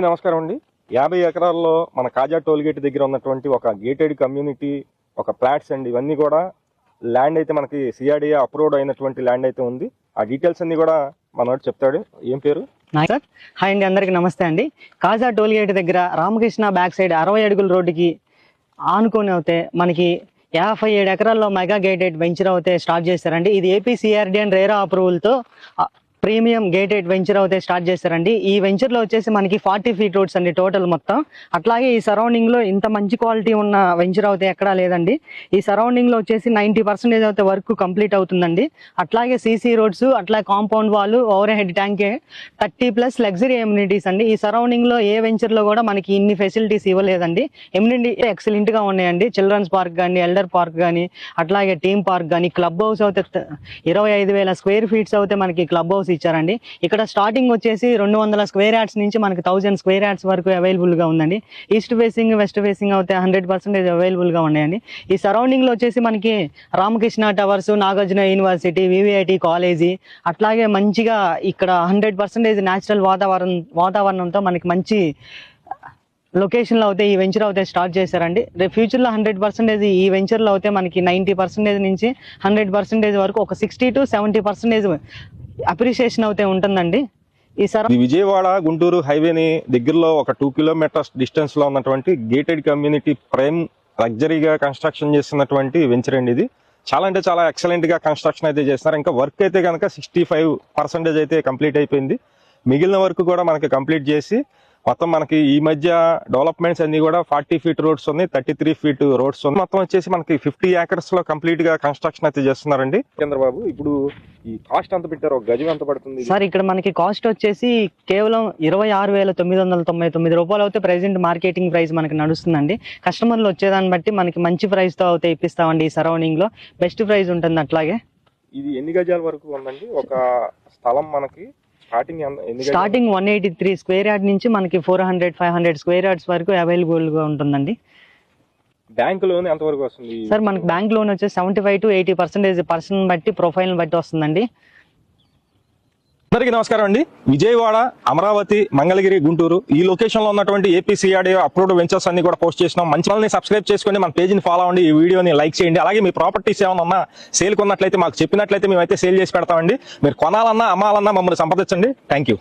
నమస్కారం అండి. 50 ఎకరాల్లో మన కాజా టోల్గేట్ దగ్గర ఉన్నటువంటి ఒక గేటెడ్ కమ్యూనిటీ, ఒక ఫ్లాట్స్ అండి. ఇవన్నీ కూడా ల్యాండ్ అయితే మనకి సిఆర్డీఏ అప్రూవ్డ్ అయినటువంటి ల్యాండ్ అయితే ఉంది. ఆ డీటెయిల్స్ అన్ని కూడా మనోడు చెప్తాడు. ఏం పేరు? సార్ హాయ్ అండి, అందరికి నమస్తే అండి. కాజా టోల్గేట్ దగ్గర రామకృష్ణ బ్యాక్ సైడ్ 60 అడుగుల రోడ్డుకి ఆనుకొని అవుతే మనకి 57 ఎకరాల్లో మెగా గేటెడ్ వెంచర్ అవుతే స్టార్ట్ చేశారండి. ఇది ఏపీ సిఆర్డీ అండ్ రేరా అప్రూవల్తో ప్రీమియం గేటెడ్ వెంచర్ అయితే స్టార్ట్ చేశారండి. ఈ వెంచర్లో వచ్చేసి మనకి 40 ఫీట్ రోడ్స్ అండి టోటల్ మొత్తం. అట్లాగే ఈ సరౌండింగ్లో ఇంత మంచి క్వాలిటీ ఉన్న వెంచర్ అయితే ఎక్కడా లేదండి. ఈ సరౌండింగ్లో వచ్చేసి 90% అయితే వర్క్ కంప్లీట్ అవుతుందండి. అట్లాగే సీసీ రోడ్స్, అట్లా compound wall, over head tank, 30+ luxury amenities అండి. ఈ సరౌండింగ్లో ఏ వెంచర్లో కూడా మనకి ఇన్ని ఫెసిలిటీస్ ఇవ్వలేదండి. ఎమ్యూనిటీ ఎక్సలెంట్గా ఉన్నాయండి. చిల్డ్రన్స్ పార్క్ కానీ, ఎల్డర్ పార్క్ కానీ, అట్లాగే టీమ్ పార్క్ కానీ, క్లబ్ హౌస్ అయితే 25,000 స్క్వేర్ ఫీట్స్ అయితే మనకి క్లబ్ హౌస్ ఇచ్చారండి. ఇక్కడ స్టార్టింగ్ వచ్చేసి 200 స్క్వేర్ యార్డ్స్ నుంచి మనకి 1000 స్క్వేర్ యార్డ్స్ వరకు అవైలబుల్ గా ఉందండి. ఈస్ట్ ఫేసింగ్, వెస్ట్ ఫేసింగ్ అయితే 100% అవైలబుల్ గా ఉన్నాయండి. ఈ సరౌండింగ్ లో వచ్చేసి మనకి Ramakrishna towers, Nagarjuna university, VVIT college, అట్లాగే మంచిగా ఇక్కడ 100% న్యాచురల్ వాతావరణంతో మనకి మంచి లొకేషన్ లో అయితే ఈ వెంచర్ అయితే స్టార్ట్ చేశారండి. రేపు ఫ్యూచర్ లో 100% ఈ వెంచర్ లో అయితే మనకి 90% నుంచి 100% వరకు ఒక 60 to 70% అప్రిషియేషన్ అయితే ఉంటుందండి. ఈ విజయవాడ గుంటూరు హైవేని దగ్గరలో ఒక 2 కిలోమీటర్స్ డిస్టెన్స్ లో ఉన్నటువంటి గేటెడ్ కమ్యూనిటీ ప్రైమ్ లగ్జరీగా కన్స్ట్రక్షన్ చేస్తున్నటువంటి వెంచర్ అండి. ఇది చాలా అంటే చాలా ఎక్సలెంట్ గా కన్స్ట్రక్షన్ అయితే చేస్తున్నారు. ఇంకా వర్క్ అయితే కనుక 65% అయితే కంప్లీట్ అయిపోయింది. మిగిలిన వర్క్ కూడా మనకి కంప్లీట్ చేసి మొత్తం మనకి ఈ మధ్య డెవలప్మెంట్స్ అన్ని కూడా 40 ఫీట్ రోడ్స్ ఉన్నాయి, 33 ఫీట్ రోడ్స్ ఉన్నాయి. మొత్తం వచ్చేసి మనకి 50 ఏకర్స్ లో కంప్లీట్ గా కన్స్ట్రక్షన్ అయితే చేస్తున్నారండి. చంద్రబాబు, ఇప్పుడు ఈ కాస్ట్ ఎంత పెట్టారు? ఒక గజం ఎంత పడుతుంది సార్? ఇక్కడ మనకి కాస్ట్ వచ్చేసి కేవలం 26,999 రూపాయలు అయితే ప్రెసెంట్ మార్కెటింగ్ ప్రైస్ మనకి నడుస్తుందండి. కస్టమర్లు వచ్చేదాన్ని బట్టి మనకి మంచి ప్రైస్ తో అయితే ఇప్పిస్తామండి. ఈ సరౌండింగ్ లో బెస్ట్ ప్రైస్ ఉంటుంది. అట్లాగే ఇది ఎన్ని గజాల వరకు ఉందండి ఒక స్థలం? మనకి స్టార్టింగ్ 183 స్క్వేర్ యార్డ్ నుంచి మనకి 400-500 స్క్వేర్ యార్డ్స్ వరకు అవైలబుల్ గా ఉంటుందండి. బ్యాంక్ లోన్ ఎంత వరకు వస్తుంది సార్? మనకి బ్యాంక్ లోన్ వచ్చేసి 75 to 80% పర్సన్ బట్టి, ప్రొఫైల్ బట్టి వస్తుందండి. అందరికీ నమస్కారం అండి. విజయవాడ, అమరావతి, మంగళగిరి, గుంటూరు ఈ లొకేషన్ లో ఉన్నటువంటి ఏపీ సిఆర్డీఏ అప్రూవ్డ్ వెంచర్స్ అన్ని కూడా పోస్ట్ చేసినాం. మంచి వాళ్ళని సబ్స్క్రైబ్ చేసుకోండి, మన పేజీని ఫాలో అవ్వండి, ఈ వీడియోని లైక్ చేయండి. అలాగే మీ ప్రాపర్టీస్ ఏమైనా ఉన్నా సేల్ కొన్నట్లయితే మాకు చెప్పినట్లయితే మేమైతే సేల్ చేసి పెడతామండి. మీరు కొనాలన్నా అమ్మాలన్నా మమ్మల్ని సంప్రదించండి. Thank you.